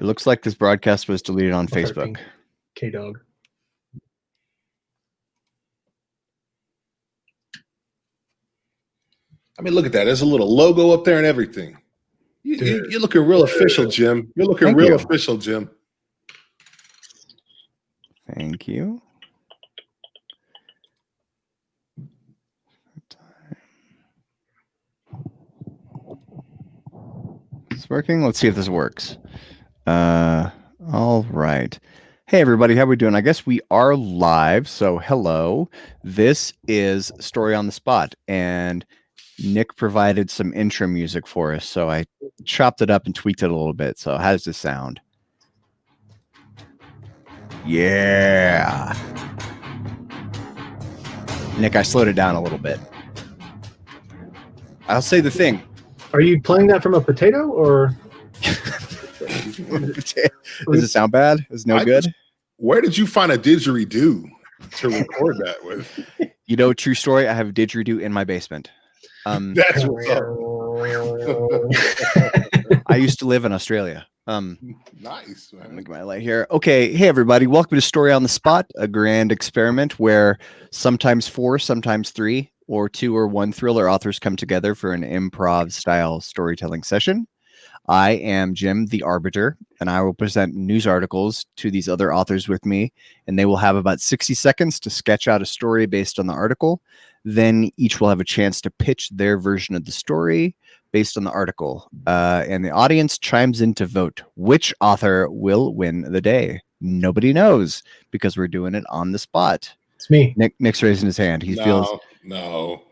looks like this broadcast was deleted on Facebook. K-Dog. I mean, look at that. There's a little logo up there and everything. You're looking real official, Jim. You're looking real official, Jim. Thank you. It's working. Let's see if this works. All right. Hey, everybody. How we doing? I guess we are live. So hello. This is Story on the Spot. And Nick provided some intro music for us. So I chopped it up and tweaked it a little bit. So how does this sound? Yeah. Nick, I slowed it down a little bit. I'll say the thing. Are you playing that from a potato or? Does it sound bad? Is it no good? Where did you find a didgeridoo to record that with? You know, true story. I have a didgeridoo in my basement. That's what's up. I used to live in Australia. Nice. Man. Look at my light here. Okay. Hey, everybody. Welcome to Story on the Spot, a grand experiment where sometimes 4, sometimes 3, or 2 or 1 thriller authors come together for an improv style storytelling session. I am Jim, the Arbiter, and I will present news articles to these other authors with me, and they will have about 60 seconds to sketch out a story based on the article. Then each will have a chance to pitch their version of the story based on the article. And the audience chimes in to vote which author will win the day. Nobody knows because we're doing it on the spot. It's me. Nick's raising his hand. He feels no.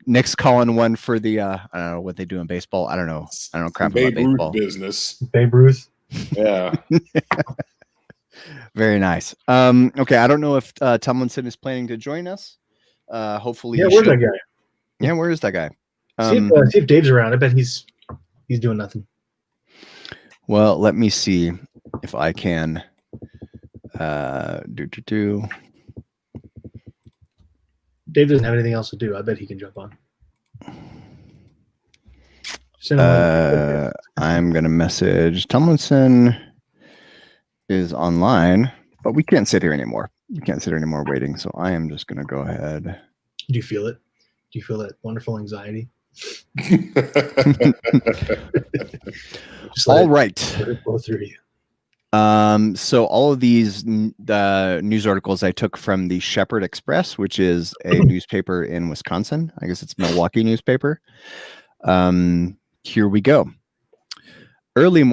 Nick's calling one for the I don't know what they do in baseball. I don't know crap Babe about baseball. Ruth business. Babe Ruth. Yeah. Very nice. Okay, I don't know if Tumlinson is planning to join us. Hopefully, yeah. Where's that guy? Yeah, where is that guy? See if Dave's around. I bet he's doing nothing. Well, let me see if I can do. Dave doesn't have anything else to do. I bet he can jump on. I'm gonna message Tumlinson is online, but we can't sit here anymore. We can't sit here anymore waiting. So I am just gonna go ahead. Do you feel it? Do you feel that wonderful anxiety? All right. Let it flow through you. So all of these news articles I took from the Shepherd Express, which is a newspaper in Wisconsin. I guess it's Milwaukee newspaper. Here we go. Early in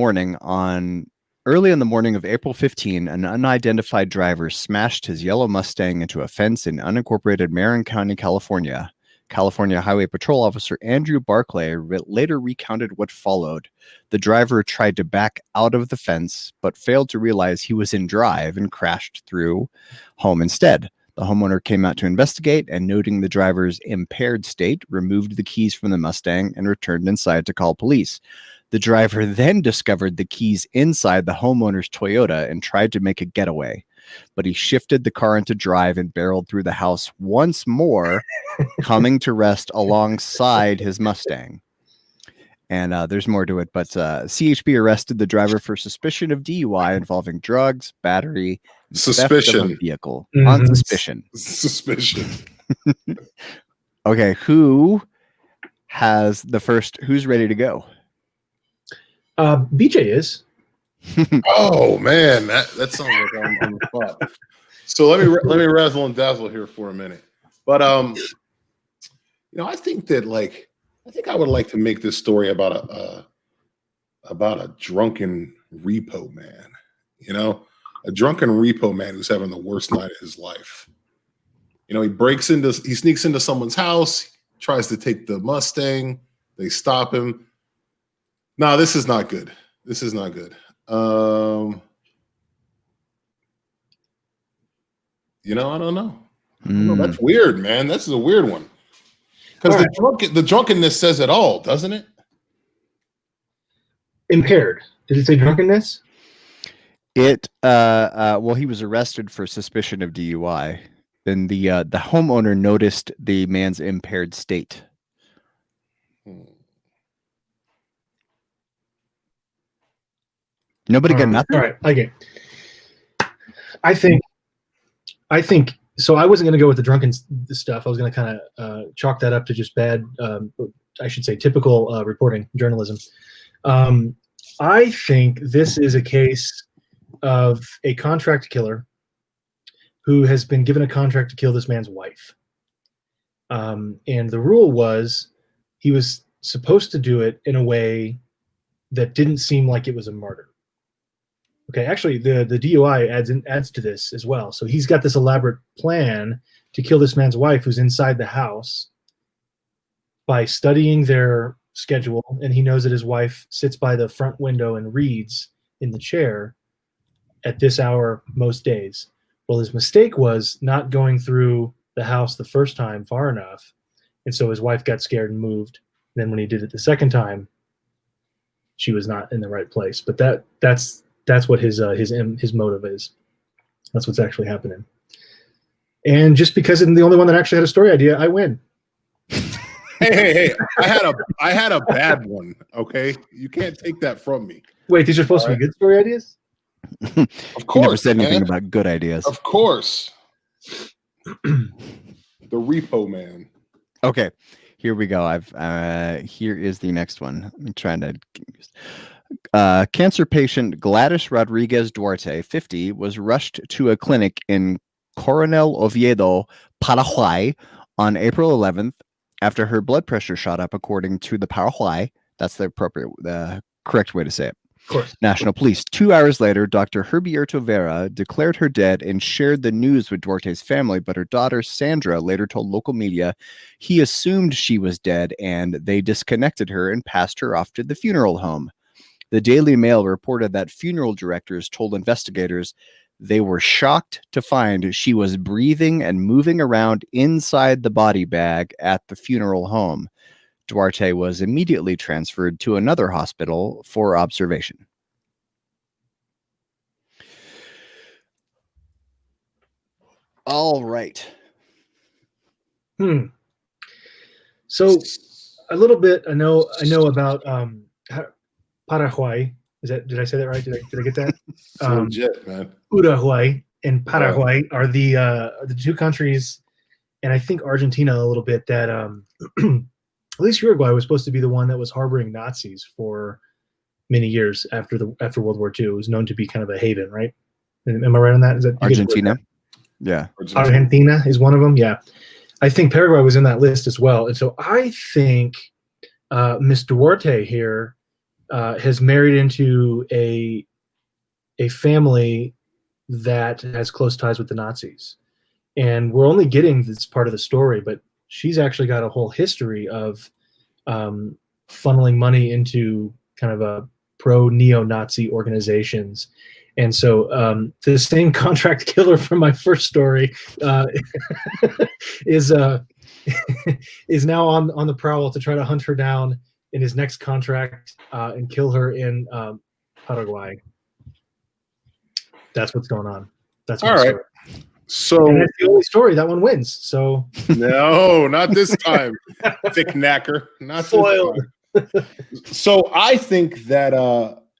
the morning of April 15, an unidentified driver smashed his yellow Mustang into a fence in unincorporated Marin County, California. California Highway Patrol Officer Andrew Barclay later recounted what followed. The driver tried to back out of the fence, but failed to realize he was in drive and crashed through home instead. The homeowner came out to investigate and, noting the driver's impaired state, removed the keys from the Mustang and returned inside to call police. The driver then discovered the keys inside the homeowner's Toyota and tried to make a getaway, but he shifted the car into drive and barreled through the house once more, coming to rest alongside his Mustang. And there's more to it, but CHP arrested the driver for suspicion of DUI involving drugs, battery, and theft of a vehicle. On suspicion. Okay, who's ready to go? BJ is. Oh man, that sounds like I'm on the spot. So let me razzle and dazzle here for a minute. But I think I would like to make this story about a drunken repo man. A drunken repo man who's having the worst night of his life. He sneaks into someone's house, tries to take the Mustang. They stop him. No, this is not good. This is not good. I don't know. That's weird, man. This is a weird one. Because the drunkenness says it all, doesn't it? Impaired. Did it say drunkenness? Well, he was arrested for suspicion of DUI. Then the homeowner noticed the man's impaired state. Nobody got nothing? All right. Okay. I think so. I wasn't going to go with the drunken stuff. I was going to kind of chalk that up to just bad, I should say, typical reporting journalism. I think this is a case of a contract killer who has been given a contract to kill this man's wife. And the rule was he was supposed to do it in a way that didn't seem like it was a murder. Okay, actually, the DUI adds to this as well. So he's got this elaborate plan to kill this man's wife who's inside the house by studying their schedule, and he knows that his wife sits by the front window and reads in the chair at this hour most days. Well, his mistake was not going through the house the first time far enough, and so his wife got scared and moved. Then when he did it the second time, she was not in the right place. But that's what his motive is. That's what's actually happening. And just because I'm the only one that actually had a story idea, I win. Hey! I had a bad one. Okay, you can't take that from me. Wait, these are supposed to be good story ideas? Of course, You never said anything man. about good ideas. Of course. The Repo Man. Okay, here we go. Here is the next one. I'm trying to. Cancer patient Gladys Rodriguez Duarte, 50, was rushed to a clinic in Coronel Oviedo, Paraguay, on April 11th after her blood pressure shot up, according to the Paraguay. That's the correct way to say it. Of course. National Police. 2 hours later, Dr. Herbierto Vera declared her dead and shared the news with Duarte's family, but her daughter Sandra later told local media he assumed she was dead and they disconnected her and passed her off to the funeral home. The Daily Mail reported that funeral directors told investigators they were shocked to find she was breathing and moving around inside the body bag at the funeral home. Duarte was immediately transferred to another hospital for observation. All right. So a little bit I know about Paraguay. Did I say that right? Did I get that? It's legit, man. Uruguay and Paraguay are the two countries, and I think Argentina a little bit, that at least Uruguay was supposed to be the one that was harboring Nazis for many years after World War II. It was known to be kind of a haven, right? Am I right on that? Is that Argentina? Yeah. Argentina is one of them. Yeah. I think Paraguay was in that list as well. And so I think Miss Duarte here has married into a family that has close ties with the Nazis. And we're only getting this part of the story, but she's actually got a whole history of funneling money into kind of a pro-neo-Nazi organizations. And so the same contract killer from my first story is now on the prowl to try to hunt her down in his next contract and kill her in Paraguay. That's what's going on. That's all right. Story. So and that's the only story. That one wins. So no, not this time, thick knacker. Not foiled. This time. So I think that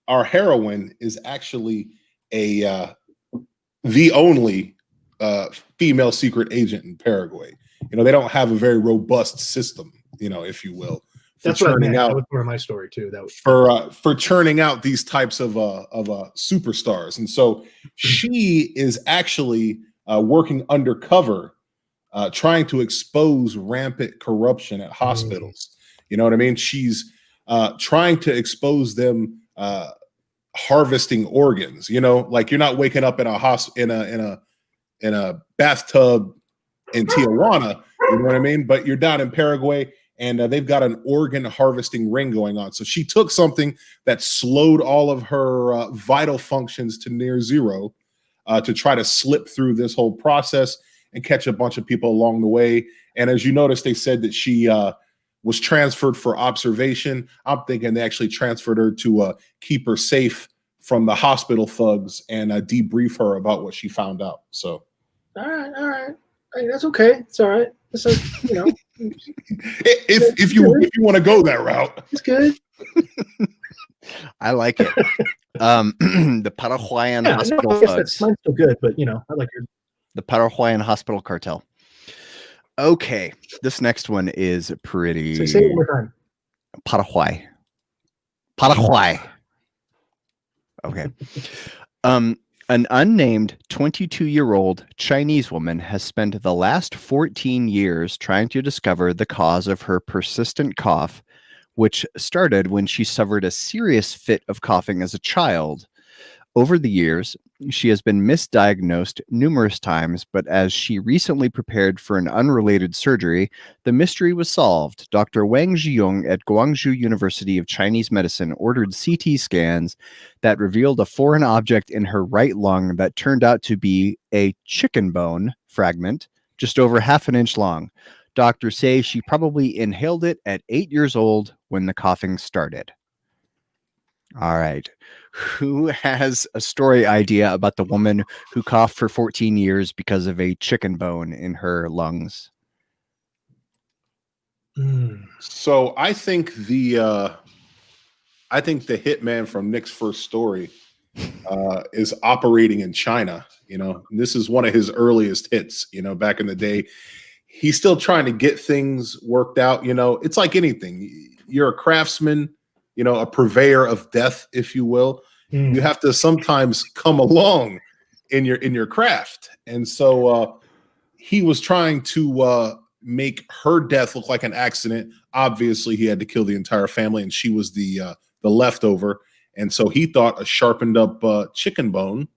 our heroine is actually the only female secret agent in Paraguay. You know, they don't have a very robust system, you know, if you will. That's what I meant. That was part of my story too. That was for churning out these types of superstars, and so she is actually working undercover, trying to expose rampant corruption at hospitals. You know what I mean? She's trying to expose them harvesting organs. You know, like you're not waking up in a bathtub in Tijuana. You know what I mean? But you're down in Paraguay. And they've got an organ harvesting ring going on. So she took something that slowed all of her vital functions to near zero to try to slip through this whole process and catch a bunch of people along the way. And as you notice, they said that she was transferred for observation. I'm thinking they actually transferred her to keep her safe from the hospital thugs and debrief her about what she found out. So, all right. Hey, that's okay. It's all right. It's like, you know. if you want to go that route, it's good. I like it. The Paraguayan hospital I guess thugs. mine's still good, but I like your. The Paraguayan hospital cartel. Okay, this next one is pretty. Say it one more time. Paraguay. Paraguay. Okay. An unnamed 22-year-old Chinese woman has spent the last 14 years trying to discover the cause of her persistent cough, which started when she suffered a serious fit of coughing as a child. Over the years, she has been misdiagnosed numerous times, but as she recently prepared for an unrelated surgery, the mystery was solved. Dr. Wang Zhiyong at Guangzhou University of Chinese Medicine ordered CT scans that revealed a foreign object in her right lung that turned out to be a chicken bone fragment, just over half an inch long. Doctors say she probably inhaled it at 8 years old when the coughing started. All right. Who has a story idea about the woman who coughed for 14 years because of a chicken bone in her lungs? So I think the hitman from Nick's first story is operating in China. This is one of his earliest hits. Back in the day, he's still trying to get things worked out. It's like anything. You're a craftsman, a purveyor of death, if you will. You have to sometimes come along in your craft. And so he was trying to make her death look like an accident. Obviously, he had to kill the entire family, and she was the leftover. And so he thought a sharpened up chicken bone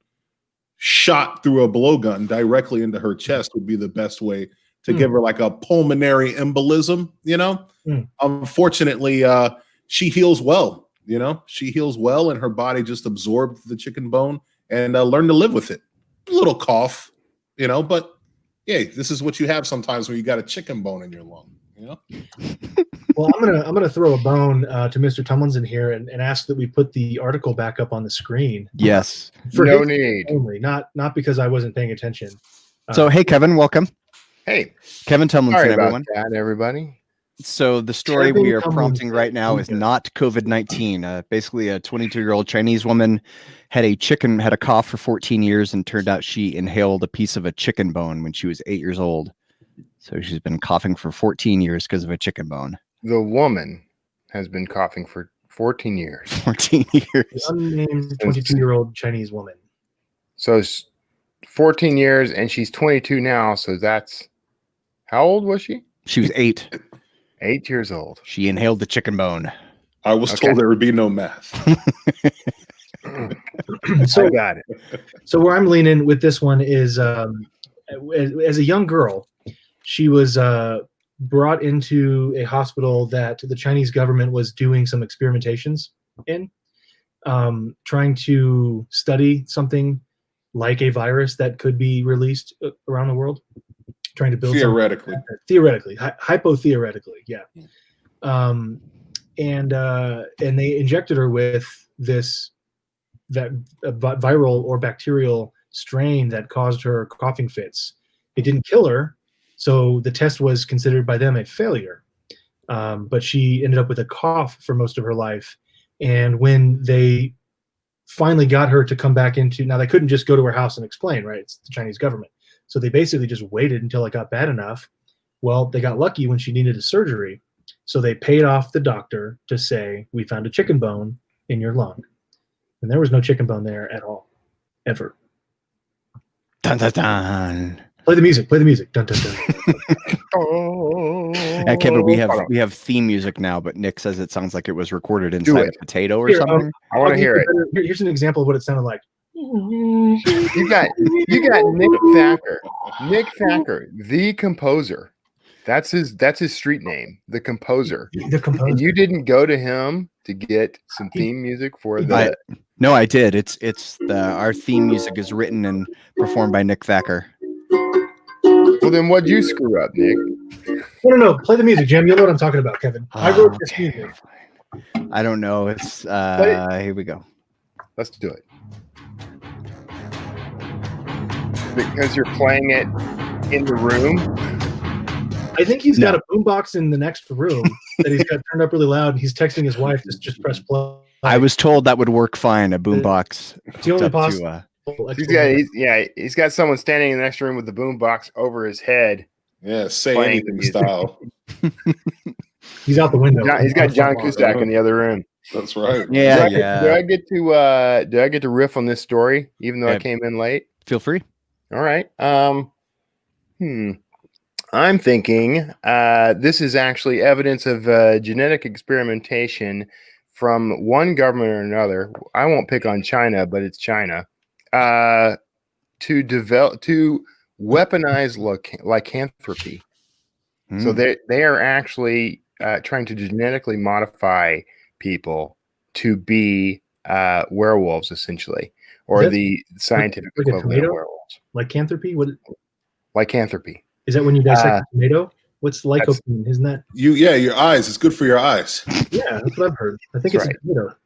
shot through a blowgun directly into her chest would be the best way to give her like a pulmonary embolism. Unfortunately, she heals well. She heals well, and her body just absorbed the chicken bone and learned to live with it. A little cough, but yeah, this is what you have sometimes when you got a chicken bone in your lung. Well, I'm gonna throw a bone to Mr. Tumlinson here and ask that we put the article back up on the screen. Yes. For no need. Only, not because I wasn't paying attention. So, hey, Kevin, welcome. Hey, Kevin Tumlinson, sorry about everyone. that, everybody. So the story Kevin we are Tumlinson. prompting right now is not COVID-19. Basically, a 22-year-old Chinese woman had a cough for 14 years and turned out she inhaled a piece of a chicken bone when she was 8 years old. So she's been coughing for 14 years because of a chicken bone. The woman has been coughing for 14 years. 14 years. The unnamed 22-year-old Chinese woman. So it's 14 years, and she's 22 now. So that's, how old was she? She was 8. 8 years old. She inhaled the chicken bone. I was told there would be no math. So I got it. So where I'm leaning with this one is, as a young girl, she was brought into a hospital that the Chinese government was doing some experimentations in, trying to study something like a virus that could be released around the world. Trying to build theoretically, hypotheoretically, yeah. And they injected her with that viral or bacterial strain that caused her coughing fits. It didn't kill her, so the test was considered by them a failure. But she ended up with a cough for most of her life. And when they finally got her to come back now they couldn't just go to her house and explain, right? It's the Chinese government. So they basically just waited until it got bad enough. Well, they got lucky when she needed a surgery. So they paid off the doctor to say, we found a chicken bone in your lung. And there was no chicken bone there at all, ever. Dun, dun, dun. Play the music. Dun, dun, dun. Kevin, we have theme music now, but Nick says it sounds like it was recorded inside a potato or something. I want to hear it. Here's an example of what it sounded like. You got Nick Thacker. Nick Thacker, the composer. That's his street name, the composer. The composer. And you didn't go to him to get some theme music for the. No, I did. Our theme music is written and performed by Nick Thacker. Well, then what'd you screw up, Nick? No. Play the music, Jim. You'll know what I'm talking about, Kevin. I wrote this music. I don't know. It's here we go. Let's do it. Because you're playing it in the room. I think he's got a boombox in the next room that he's got turned up really loud, and he's texting his wife to just press play. I was told that would work fine. A boombox. It's the only possible. He's got someone standing in the next room with the boombox over his head. Yeah, say Playing anything music. style. He's out the window. He's got John Cusack in the other room. That's right. Yeah, Do I get to riff on this story, even though I came in late? Feel free. All right. I'm thinking this is actually evidence of genetic experimentation from one government or another. I won't pick on China, but it's China. To weaponize lycanthropy. So they are actually trying to genetically modify people to be werewolves, essentially, or the scientific equivalent of werewolves. Lycanthropy? What? Lycanthropy. Is that when you dissect a tomato? What's lycopene? Isn't that? Your eyes. It's good for your eyes. Yeah, that's what I've heard. I think it's a tomato.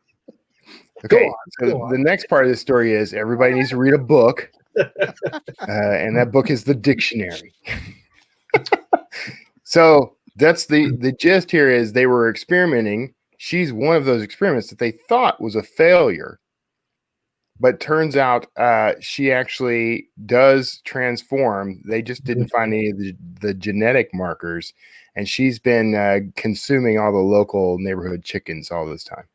Okay, so the next part of the story is everybody needs to read a book, and that book is the dictionary. So that's the gist here is they were experimenting. She's one of those experiments that they thought was a failure, but turns out she actually does transform. They just didn't find any of the genetic markers, and she's been consuming all the local neighborhood chickens all this time.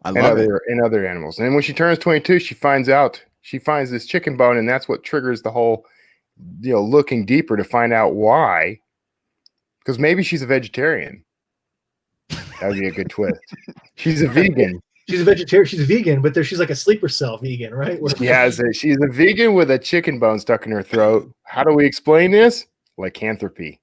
And other animals. And when she turns 22, she finds this chicken bone, and that's what triggers the whole, looking deeper to find out why. Because maybe she's a vegetarian. That would be a good twist. She's a vegan. She's a vegetarian. She's a vegan, but she's like a sleeper cell vegan, right? She's a vegan with a chicken bone stuck in her throat. How do we explain this? Lycanthropy.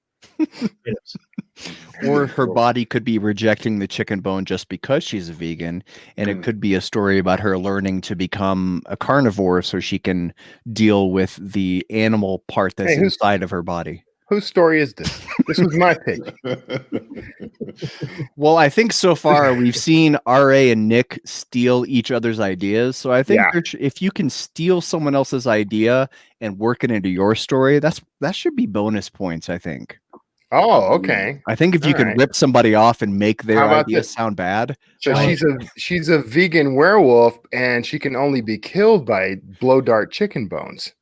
Or her body could be rejecting the chicken bone just because she's a vegan, and it could be a story about her learning to become a carnivore so she can deal with the animal part that's inside of her body. Whose story is this? This was my pick. Well, I think so far we've seen RA and Nick steal each other's ideas. So I think if you can steal someone else's idea and work it into your story, that should be bonus points, I think. Oh, okay. I think if you can rip somebody off and make their idea sound bad. So she's a vegan werewolf, and she can only be killed by blow dart chicken bones.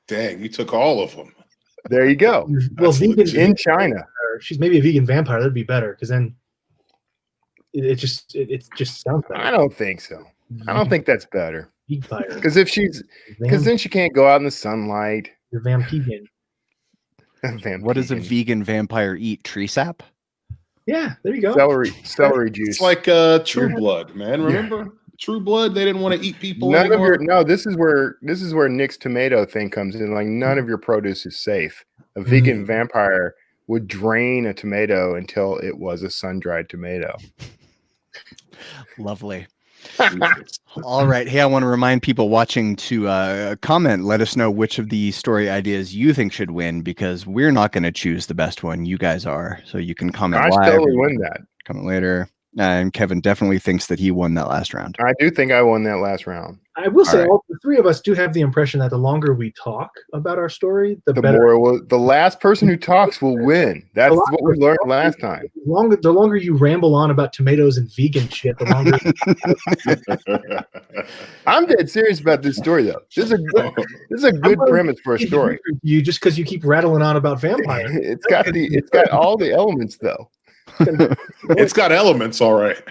Dang, you took all of them. There you go. Well, vegan in China. She's maybe a vegan vampire. That'd be better because then it just sounds better. I don't think so. I don't think that's better. Vampire. Because then she can't go out in the sunlight. You're vampigan. What does a vegan vampire eat? Tree sap? Yeah, there you go. Celery juice. It's like True Blood, man. Remember True Blood? They didn't want to eat people anymore. This is where Nick's tomato thing comes in. Like none of your produce is safe. A vegan vampire would drain a tomato until it was a sun-dried tomato. Lovely. All right. Hey, I want to remind people watching to comment. Let us know which of the story ideas you think should win, because we're not going to choose the best one. You guys are. So you can comment live. I totally win that. Comment later. And Kevin definitely thinks that he won that last round. I do think I won that last round. I will say all the three of us do have the impression that the longer we talk about our story, the better. The last person who talks will win. That's what we learned last time. The longer you ramble on about tomatoes and vegan shit, the longer. I'm dead serious about this story, though. This is a good premise for a story. You just because you keep rattling on about vampires. It's got all the elements, though. It's got elements, all right.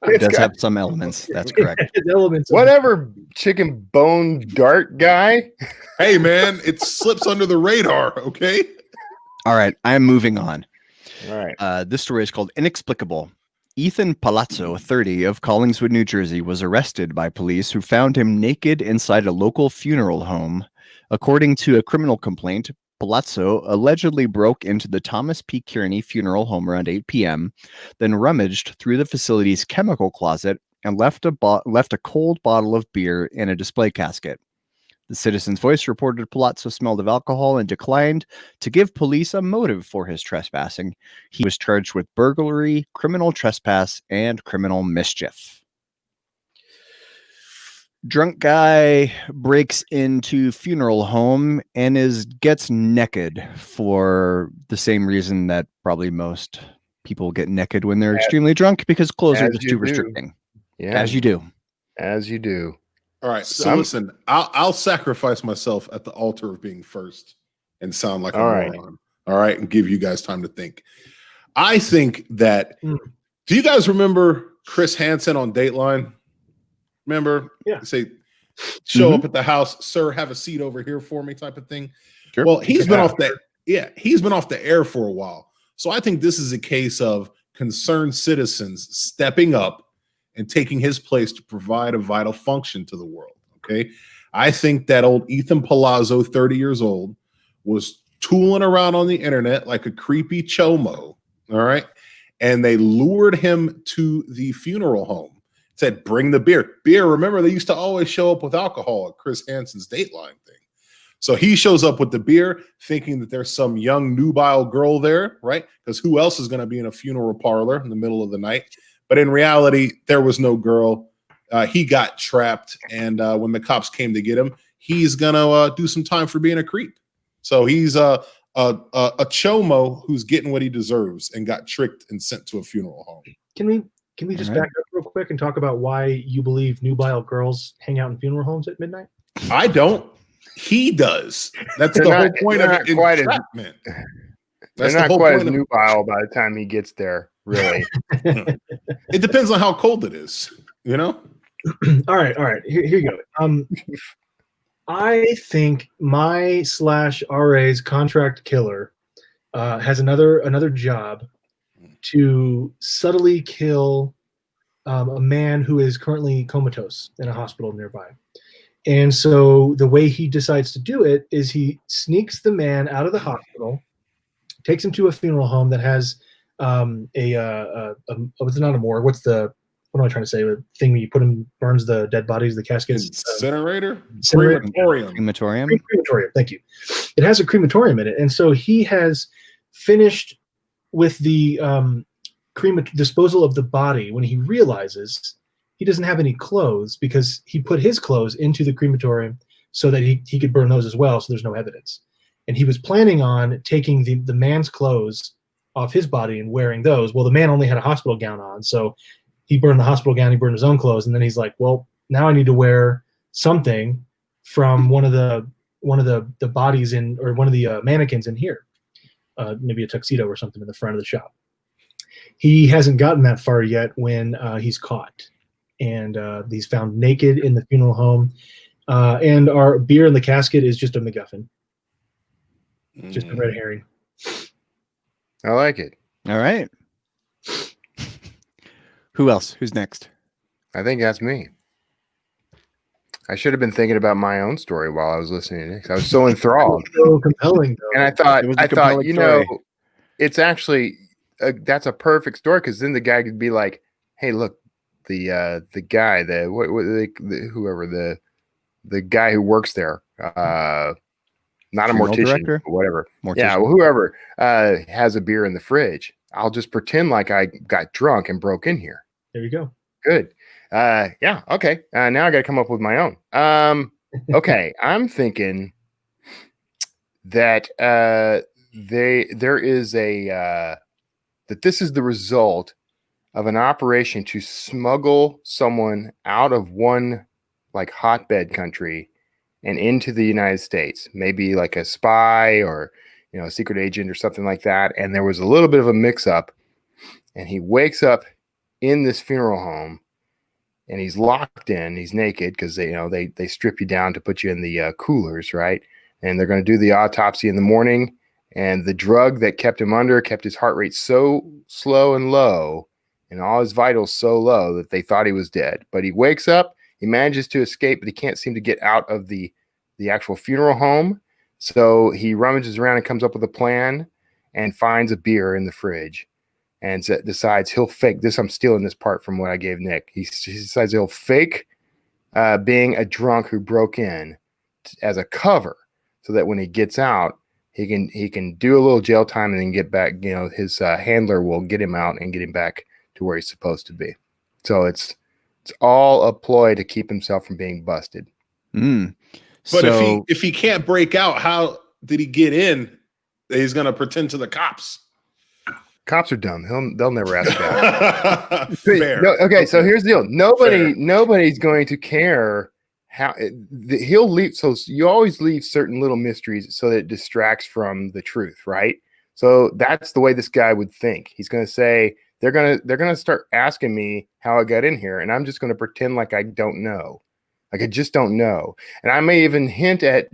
It does have some elements. That's correct. Elements. Whatever, chicken bone dart guy. Hey, man, it slips under the radar, okay? All right, I'm moving on. All right. This story is called Inexplicable. Ethan Palazzo, 30, of Collingswood, New Jersey, was arrested by police who found him naked inside a local funeral home. According to a criminal complaint, Palazzo allegedly broke into the Thomas P. Kearney funeral home around 8 p.m., then rummaged through the facility's chemical closet and left a cold bottle of beer in a display casket. The Citizen's Voice reported Palazzo smelled of alcohol and declined to give police a motive for his trespassing. He was charged with burglary, criminal trespass, and criminal mischief. Drunk guy breaks into funeral home and gets naked for the same reason that probably most people get naked when they're extremely drunk because clothes are as just you too do. restricting. Yeah, As you do. as you do. All right. So listen, I'll sacrifice myself at the altar of being first and sound like a moron. All right, and give you guys time to think. I think that. Do you guys remember Chris Hansen on Dateline? Remember? Yeah. Say, show up at the house, sir. Have a seat over here for me, type of thing. Sure. Well, he's been off the he's been off the air for a while. So I think this is a case of concerned citizens stepping up and taking his place to provide a vital function to the world. Okay. I think that old Ethan Palazzo, 30 years old, was tooling around on the internet like a creepy chomo. All right. And they lured him to the funeral home. Said, bring the beer. Beer, remember, they used to always show up with alcohol at Chris Hansen's Dateline thing. So he shows up with the beer, thinking that there's some young nubile girl there, right? Because who else is going to be in a funeral parlor in the middle of the night? But in reality, there was no girl. He got trapped. And when the cops came to get him, he's going to do some time for being a creep. So he's a chomo who's getting what he deserves and got tricked and sent to a funeral home. Can we just back up real quick and talk about why you believe nubile girls hang out in funeral homes at midnight? I don't. He does. That's the whole point of it. Entrapment. They're not quite as nubile by the time he gets there, really. It depends on how cold it is, you know? All right. Here you go. I think my /RA's contract killer has another job to subtly kill a man who is currently comatose in a hospital nearby. And so the way he decides to do it is he sneaks the man out of the hospital, takes him to a funeral home that has what's not a morgue. What am I trying to say? The thing where you put him, burns the dead bodies, the caskets. Incinerator? Crematorium. Crematorium. Thank you. It has a crematorium in it. And so he has finished with the disposal of the body when he realizes he doesn't have any clothes because he put his clothes into the crematorium so that he could burn those as well, so there's no evidence. And he was planning on taking the man's clothes off his body and wearing those. Well, the man only had a hospital gown on, so he burned the hospital gown, he burned his own clothes, and then he's like, well, now I need to wear something from one of the bodies in, or one of the mannequins in here. Maybe a tuxedo or something in the front of the shop. He hasn't gotten that far yet when he's caught. And he's found naked in the funeral home. And our beer in the casket is just a MacGuffin. Just a red herring. I like it. All right. Who else? Who's next? I think that's me. I should have been thinking about my own story while I was listening to Nick. I was so enthralled. So compelling, though. And I thought, it's actually that's a perfect story, because then the guy could be like, "Hey, look, the guy, whoever the guy who works there, not a mortician, director? But whatever, Mortician. yeah, well, whoever has a beer in the fridge, I'll just pretend like I got drunk and broke in here." There you go. Good. Yeah. Okay. Now I got to come up with my own. Okay. I'm thinking that there is that this is the result of an operation to smuggle someone out of one like hotbed country and into the United States, maybe like a spy or, a secret agent or something like that. And there was a little bit of a mix up, and he wakes up in this funeral home. And he's locked in. He's naked because they strip you down to put you in the coolers, right? And they're going to do the autopsy in the morning. And the drug that kept him under kept his heart rate so slow and low, and all his vitals so low that they thought he was dead. But he wakes up. He manages to escape, but he can't seem to get out of the actual funeral home. So he rummages around and comes up with a plan and finds a beer in the fridge. And decides he'll fake this. I'm stealing this part from what I gave Nick. He decides he'll fake being a drunk who broke in as a cover, so that when he gets out, he can do a little jail time and then get back. His handler will get him out and get him back to where he's supposed to be. So it's all a ploy to keep himself from being busted. But if he can't break out, how did he get in? He's going to pretend to the cops. Cops are dumb. They'll never ask that. Fair. No, okay, so here's the deal. Nobody's going to care how he'll leave. So you always leave certain little mysteries so that it distracts from the truth, right? So that's the way this guy would think. He's going to say they're gonna start asking me how I got in here, and I'm just going to pretend like I don't know, like I just don't know. And I may even hint at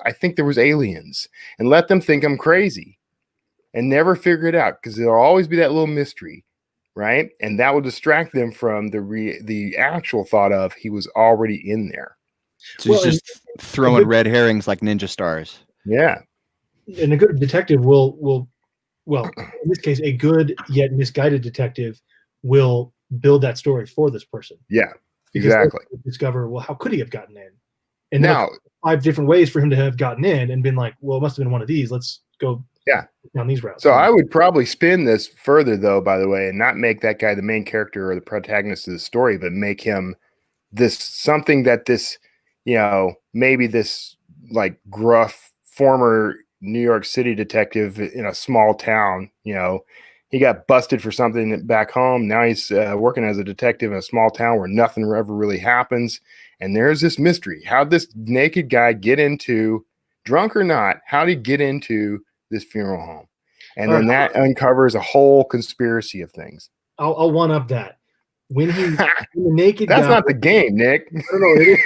I think there was aliens, and let them think I'm crazy, and never figure it out because there'll always be that little mystery, right? And that will distract them from the actual thought of he was already in there. So he's just throwing red herrings like ninja stars. Yeah. And a good detective will in this case, a good yet misguided detective will build that story for this person. Yeah, because exactly. Discover, well, how could he have gotten in? And now 5 different ways for him to have gotten in and been like, well, it must have been one of these. Let's go down these routes. So I would probably spin this further, though, by the way, and not make that guy the main character or the protagonist of the story, but make him something that maybe this like gruff former New York City detective in a small town, he got busted for something back home. Now he's working as a detective in a small town where nothing ever really happens. And there's this mystery. How'd this naked guy get into, drunk or not, how'd he get into this funeral home? And then that uncovers a whole conspiracy of things. I'll one up that. When the naked That's guy, not the game, Nick. I don't know. It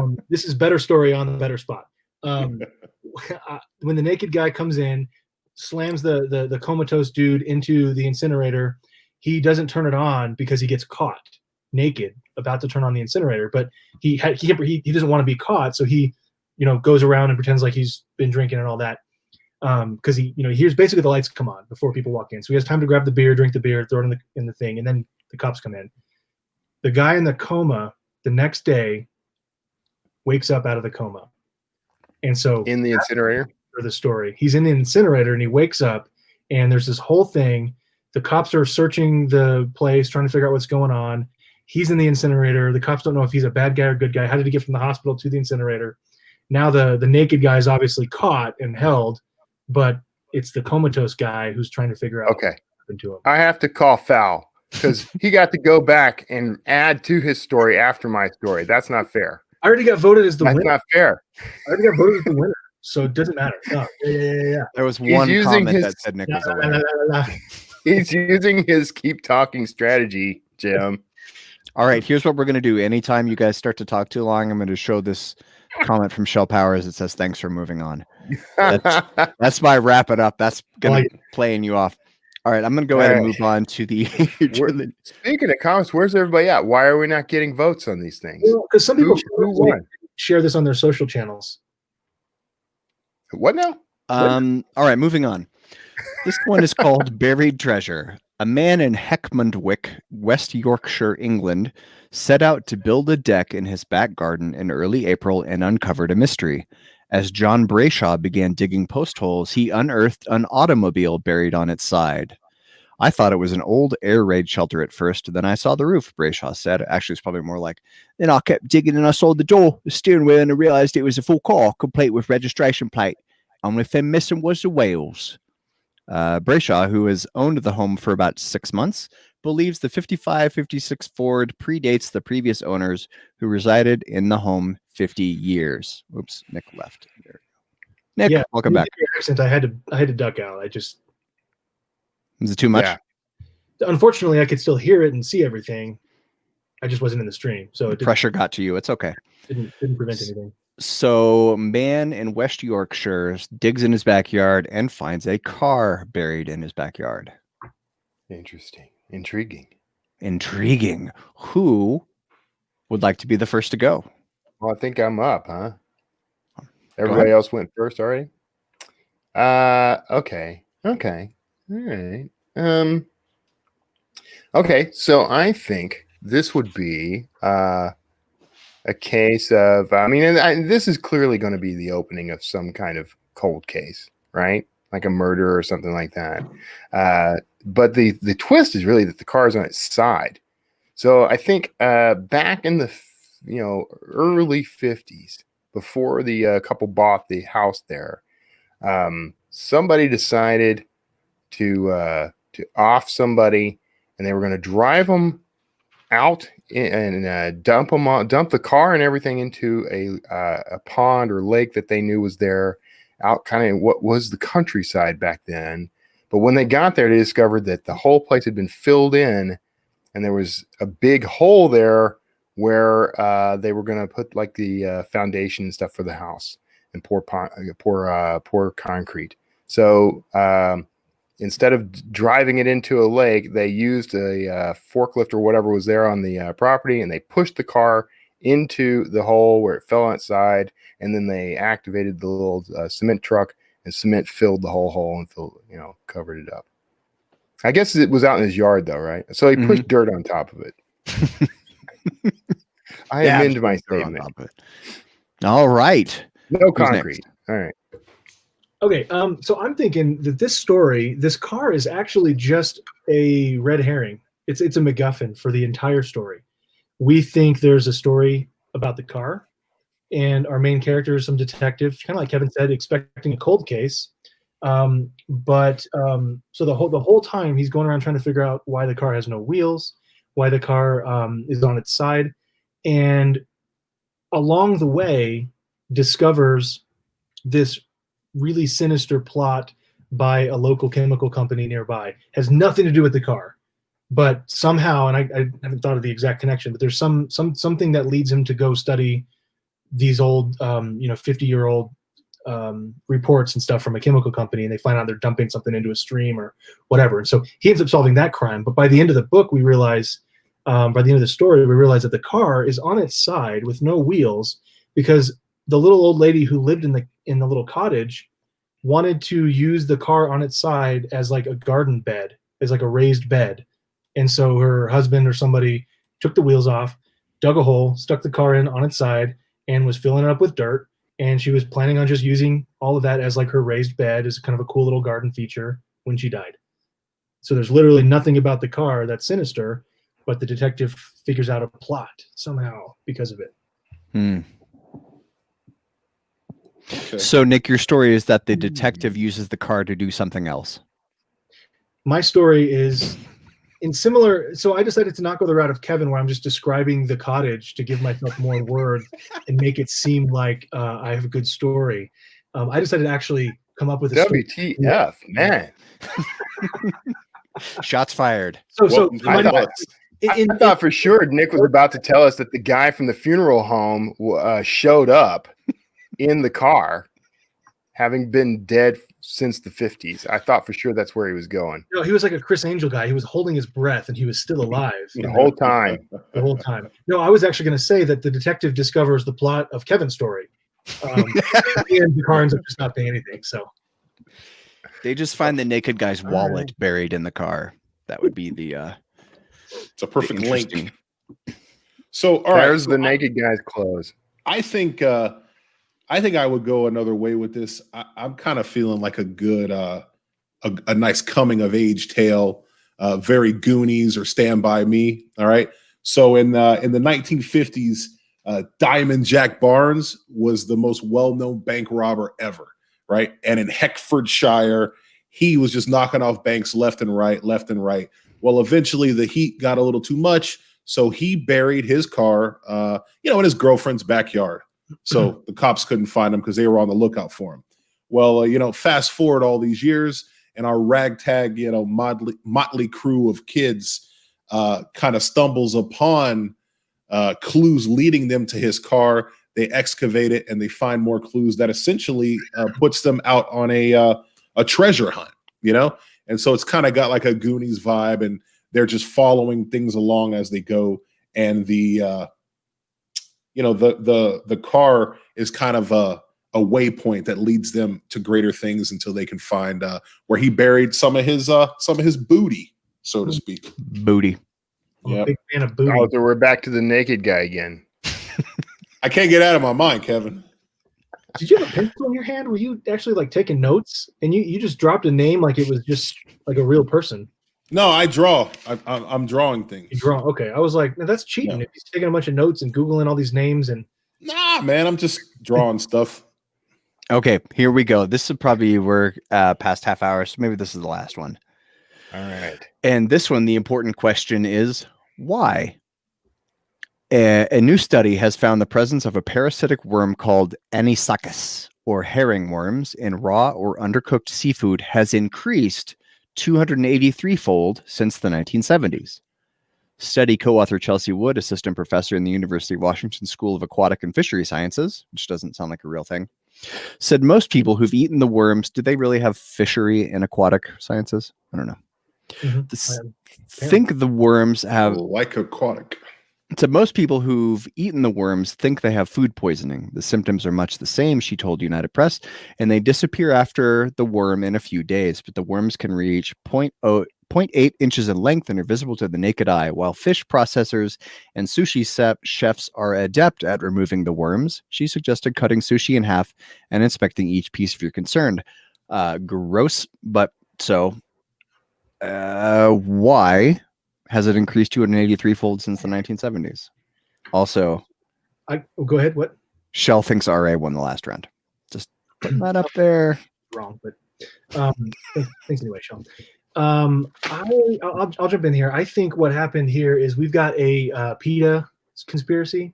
is. This is better story on the better spot. When the naked guy comes in, slams the comatose dude into the incinerator, he doesn't turn it on because he gets caught naked about to turn on the incinerator. But he doesn't want to be caught, so he goes around and pretends like he's been drinking and all that. Because he hears basically the lights come on before people walk in, so he has time to grab the beer, drink the beer, throw it in the thing, and then the cops come in. The guy in the coma the next day wakes up out of the coma. And so in the incinerator, for the story, he's in the incinerator and he wakes up, and there's this whole thing. The cops are searching the place, trying to figure out what's going on. He's in the incinerator. The cops don't know if he's a bad guy or good guy. How did he get from the hospital to the incinerator? Now the naked guy is obviously caught and held, but it's the comatose guy who's trying to figure out what happened to him. I have to call foul because he got to go back and add to his story after my story. That's not fair. I already got voted as the winner. That's not fair. I already got voted as the winner, so it doesn't matter. No. Yeah. There was one comment that said Nick was a winner. He's using his keep talking strategy, Jim. All right, here's what we're going to do. Anytime you guys start to talk too long, I'm going to show this comment from Shell Powers that says, thanks for moving on. That's my wrap it up. That's going to be playing you off. All right, I'm going to go ahead and move on to the... Speaking of comments, where's everybody at? Why are we not getting votes on these things? Because some people who share this on their social channels. What now? All right, moving on. This one is called Buried Treasure. A man in Heckmondwick, West Yorkshire, England, set out to build a deck in his back garden in early April and uncovered a mystery. As John Brayshaw began digging post holes, he unearthed an automobile buried on its side. I thought it was an old air raid shelter at first, then I saw the roof, Brayshaw said. Actually, it's probably more like, then I kept digging and I saw the door, the steering wheel, and I realized it was a full car, complete with registration plate. Only thing missing was the wheels. Brayshaw, who has owned the home for about 6 months, believes the 55-56 Ford predates the previous owners who resided in the home 50 years. Oops, Nick left. There. Nick, welcome back. Your accent, I had to duck out. Was it too much? Yeah. Unfortunately, I could still hear it and see everything. I just wasn't in the stream, so pressure got to you. It's okay. Didn't prevent anything. So, man in West Yorkshire digs in his backyard and finds a car buried in his backyard. Interesting. Intriguing. Who would like to be the first to go? Well, I think I'm up, huh? Everybody else went first already? Okay. All right. Okay, so I think this would be a case of, this is clearly going to be the opening of some kind of cold case, right? Like a murder or something like that. But the twist is really that the car is on its side. So I think back in the early 50s, before the couple bought the house there, somebody decided to off somebody, and they were going to drive them out and dump the car and everything into a pond or lake that they knew was there, out kind of what was the countryside back then. But when they got there, they discovered that the whole place had been filled in, and there was a big hole there where they were going to put like the foundation and stuff for the house and pour concrete. So instead of driving it into a lake, they used a forklift or whatever was there on the property, and they pushed the car into the hole where it fell outside, and then they activated the little cement truck, and cement filled the whole hole and covered it up. I guess it was out in his yard though, right? So he pushed dirt on top of it. I amend my statement. All right. No concrete. All right. Okay, so I'm thinking that this car is actually just a red herring. It's a MacGuffin for the entire story. We think there's a story about the car, and our main character is some detective, kind of like Kevin said, expecting a cold case. So the whole time he's going around trying to figure out why the car has no wheels, why the car is on its side, and along the way discovers this really sinister plot by a local chemical company nearby. Has nothing to do with the car, but somehow, and I haven't thought of the exact connection, but there's something that leads him to go study these old 50-year-old reports and stuff from a chemical company, and they find out they're dumping something into a stream or whatever. And so he ends up solving that crime. But by the end of the book, we realize, by the end of the story, we realize that the car is on its side with no wheels because the little old lady who lived in the little cottage wanted to use the car on its side as like a garden bed, as like a raised bed. And so her husband or somebody took the wheels off, dug a hole, stuck the car in on its side, and was filling it up with dirt. And she was planning on just using all of that as like her raised bed, as kind of a cool little garden feature when she died. So there's literally nothing about the car that's sinister, but the detective figures out a plot somehow because of it. Okay. So, Nick, your story is that the detective uses the car to do something else. My story is in similar. So I decided to not go the route of Kevin, where I'm just describing the cottage to give myself more words and make it seem like I have a good story. I decided to actually come up with a WTF, man. Shots fired. I thought for sure Nick was about to tell us that the guy from the funeral home showed up in the car, having been dead since the 50s. I thought for sure that's where he was going. No, he was like a Chris Angel guy. He was holding his breath, and he was still alive the whole time. The whole time. No, I was actually going to say that the detective discovers the plot of Kevin's story, and the car ends up just not paying anything. So they just find the naked guy's wallet buried in the car. That would be the. It's a perfect link. So, all there's right, the naked guy's clothes. I think I would go another way with this. I'm kind of feeling like a good, a nice coming of age tale, very Goonies or Stand By Me. All right. So in the 1950s, Diamond Jack Barnes was the most well-known bank robber ever. Right. And in Hertfordshire, he was just knocking off banks left and right. Well, eventually the heat got a little too much. So he buried his car, in his girlfriend's backyard. So the cops couldn't find him because they were on the lookout for him. Well, fast forward all these years, and our ragtag, motley crew of kids kind of stumbles upon clues leading them to his car. They excavate it, and they find more clues that essentially puts them out on a treasure hunt, And so it's kind of got like a Goonies vibe, and they're just following things along as they go. And the car is kind of a waypoint that leads them to greater things until they can find where he buried some of his booty, so to speak. Booty. I'm a big fan of booty. Oh, so we're back to the naked guy again. I can't get out of my mind, Kevin. Did you have a pencil in your hand? Were you actually like taking notes? And you just dropped a name like it was just like a real person. No, I draw. I'm drawing things. You draw. Okay. I was like, no, that's cheating. Yeah. If he's taking a bunch of notes and Googling all these names and. Nah, man, I'm just drawing stuff. Okay, here we go. This is probably we're past half hour, so maybe this is the last one. All right. And this one, the important question is why? A new study has found the presence of a parasitic worm called Anisakis, or herring worms, in raw or undercooked seafood has increased 283-fold since the 1970s. Study co-author Chelsea Wood, assistant professor in the University of Washington School of Aquatic and Fishery Sciences, which doesn't sound like a real thing, said most people who've eaten the worms, do they really have fishery and aquatic sciences? I don't know. Think the worms have... Like aquatic. So most people who've eaten the worms think they have food poisoning. The symptoms are much the same, she told United Press, and they disappear after the worm in a few days, but the worms can reach 0.8 inches in length and are visible to the naked eye. While fish processors and sushi chefs are adept at removing the worms, she suggested cutting sushi in half and inspecting each piece if you're concerned. Gross, but so why has it increased 283-fold since the 1970s? Also, go ahead. What? Shell thinks RA won the last round. Just putting that up there. Wrong, but thanks anyway, Sean. I'll jump in here. I think what happened here is we've got a PETA conspiracy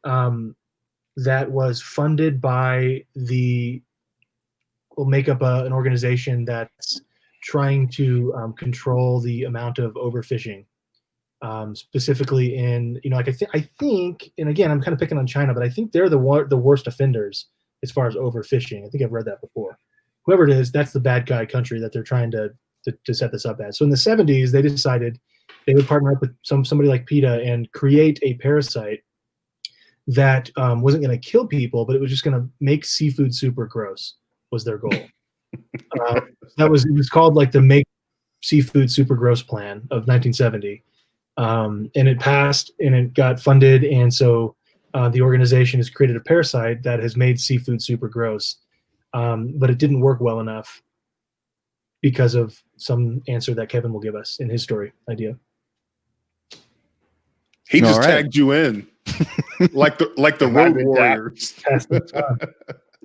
that was funded by we'll make up an organization that's trying to control the amount of overfishing, specifically in, like I think, and again, I'm kind of picking on China, but I think they're the worst offenders as far as overfishing. I think I've read that before. Whoever it is, that's the bad guy country that they're trying to set this up as. So in the 70s, they decided they would partner up with somebody like PETA and create a parasite that wasn't going to kill people, but it was just going to make seafood super gross, was their goal. It was called like the Make Seafood Super Gross Plan of 1970. And it passed and it got funded. And so the organization has created a parasite that has made seafood super gross. But it didn't work well enough because of some answer that Kevin will give us in his story idea. He just tagged you in like the Road Warriors.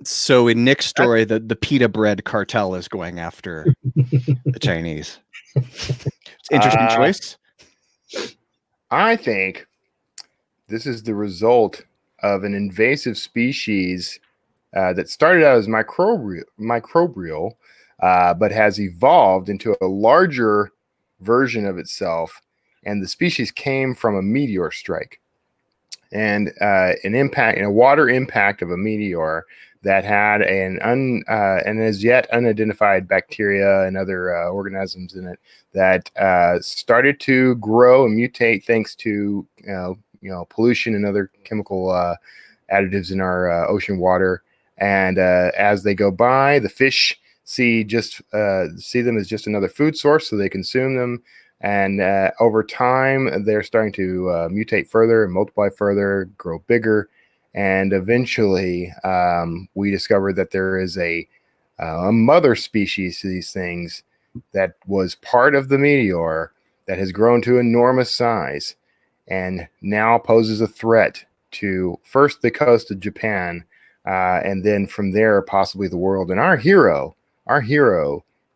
So in Nick's story, the PETA bread cartel is going after the Chinese. It's interesting choice. I think this is the result of an invasive species that started out as microbial, but has evolved into a larger version of itself. And the species came from a meteor strike and a water impact of a meteor that had an as yet unidentified bacteria and other organisms in it that started to grow and mutate thanks to pollution and other chemical additives in our ocean water. And as they go by, the fish see them as just another food source, so they consume them. And over time, they're starting to mutate further and multiply further, grow bigger. And eventually, we discovered that there is a mother species to these things that was part of the meteor that has grown to enormous size and now poses a threat to first the coast of Japan, and then from there, possibly the world. And our hero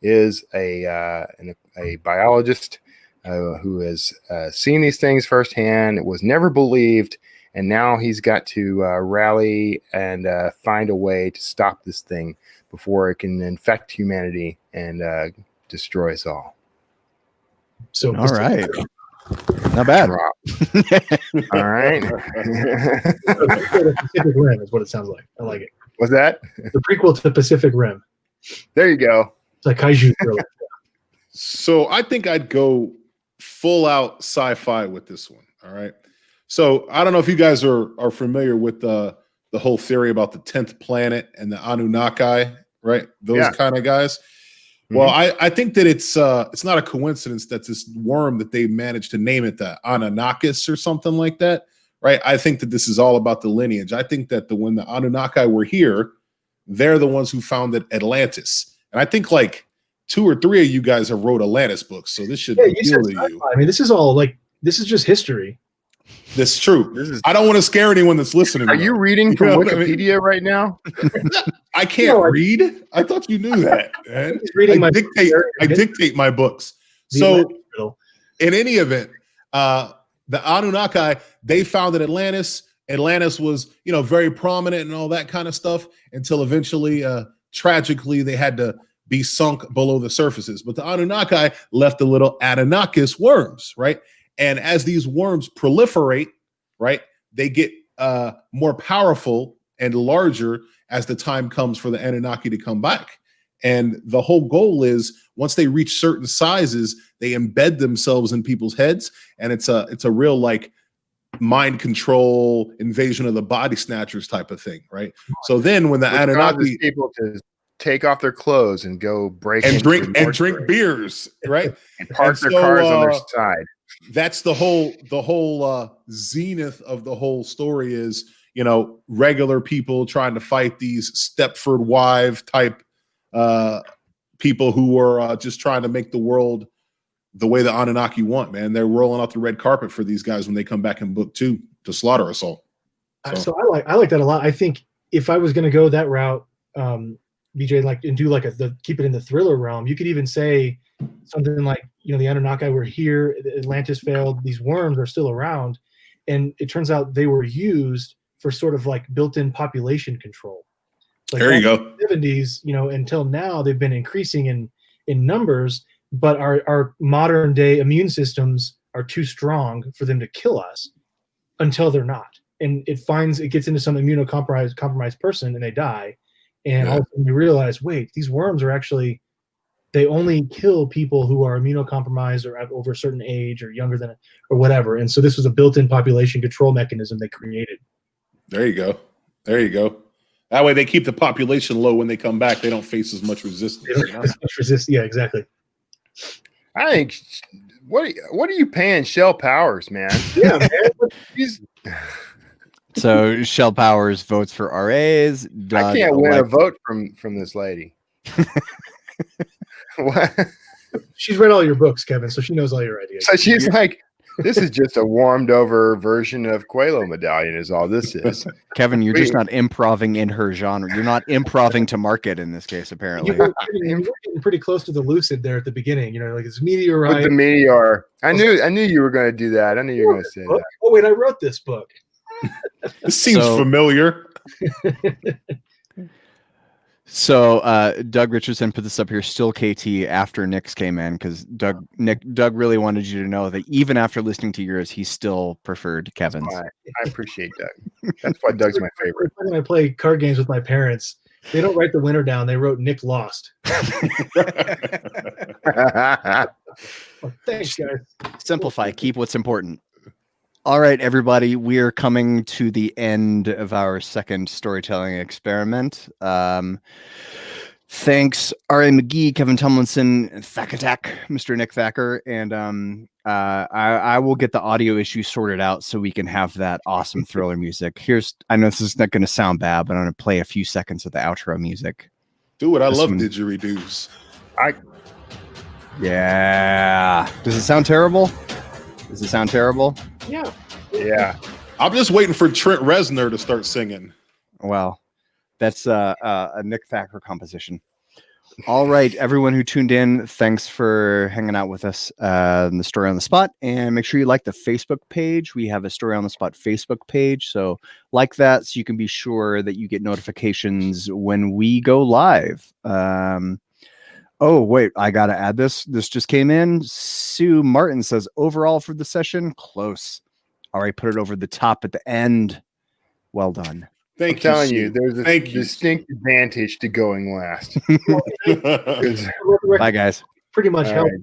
is a biologist who has seen these things firsthand. It was never believed. And now he's got to rally and find a way to stop this thing before it can infect humanity and destroy us all. So, all right. Not bad. All right. The Pacific Rim is what it sounds like. I like it. What's that? The prequel to Pacific Rim. There you go. It's like kaiju thriller. So I think I'd go full out sci-fi with this one. All right. So I don't know if you guys are familiar with the whole theory about the 10th planet and the Anunnaki, right? Those kind of guys. Mm-hmm. Well, I think that it's not a coincidence that this worm that they managed to name it the Anunnakis or something like that, right? I think that this is all about the lineage. I think that when the Anunnaki were here, they're the ones who founded Atlantis. And I think like 2 or 3 of you guys have wrote Atlantis books, so this should appeal to you. I mean, this is just history. That's true. I don't want to scare anyone that's listening. Are you reading from Wikipedia right now? I can't read. I thought you knew that. Man. Reading I dictate my books. So in any event, the Anunnaki, they founded Atlantis. Atlantis was, very prominent and all that kind of stuff until eventually, tragically, they had to be sunk below the surfaces. But the Anunnaki left the little Anunnakis worms, right? And as these worms proliferate, right, they get more powerful and larger as the time comes for the Anunnaki to come back. And the whole goal is once they reach certain sizes, they embed themselves in people's heads. And it's a real like mind control, invasion of the body snatchers type of thing, right? So then when the Anunnaki people to take off their clothes and go break and drink beers, right? And park their cars on their side. That's the whole zenith of the whole story is, regular people trying to fight these Stepford wife type people who are just trying to make the world the way the Anunnaki want, man. They're rolling out the red carpet for these guys when they come back in book 2 to slaughter us all. So I like that a lot. I think if I was going to go that route, BJ, and do keep it in the thriller realm, you could even say something like, the Anunnaki were here, Atlantis failed, these worms are still around, and it turns out they were used for sort of like built-in population control. There you go. 70s, until now they've been increasing in numbers, but our modern day immune systems are too strong for them to kill us until they're not. And it gets into some immunocompromised person and they die. And all of a sudden you realize, wait, these worms are actually, they only kill people who are immunocompromised or over a certain age or younger than, or whatever. And so this was a built-in population control mechanism they created. There you go. That way they keep the population low when they come back. They don't face as much resistance. Yeah, exactly. I think, what are you paying Shell Powers, man? Yeah, man. So Shell Powers votes for RAs. I can't win a vote from this lady. What? She's read all your books, Kevin, so she knows all your ideas. So she's like, this is just a warmed over version of Quelo Medallion is all this is. Kevin, you're just not improving in her genre. You're not improving to market in this case, apparently. You were getting pretty close to the lucid there at the beginning. Like it's meteorite. With the meteor. I knew you were going to do that. I knew you were going to say that. Oh wait, I wrote this book. This seems familiar. So Doug Richardson put this up here, still KT after Nick's came in, because Doug really wanted you to know that even after listening to yours, he still preferred Kevin's. I appreciate Doug. That's why Doug's my favorite. When I play card games with my parents, they don't write the winner down. They wrote Nick lost. Thanks, guys. Simplify. Keep what's important. All right, everybody, we are coming to the end of our second storytelling experiment. Thanks, R.A. McGee, Kevin Tumlinson, Thacker, Mr. Nick Thacker, and I will get the audio issue sorted out so we can have that awesome thriller music. I know this is not going to sound bad, but I'm going to play a few seconds of the outro music. Do it. I love didgeridoos. Yeah. Does it sound terrible? Yeah. I'm just waiting for Trent Reznor to start singing. Well, that's a Nick Thacker composition. All right, everyone who tuned in, thanks for hanging out with us in the Story on the Spot. And make sure you like the Facebook page. We have a Story on the Spot Facebook page. So like that so you can be sure that you get notifications when we go live. Oh, wait, I got to add this. This just came in. Sue Martin says, overall for the session, close. All right, put it over the top at the end. Well done. I'm telling you, there's a distinct advantage to going last. Bye, guys. Pretty much helped. Right,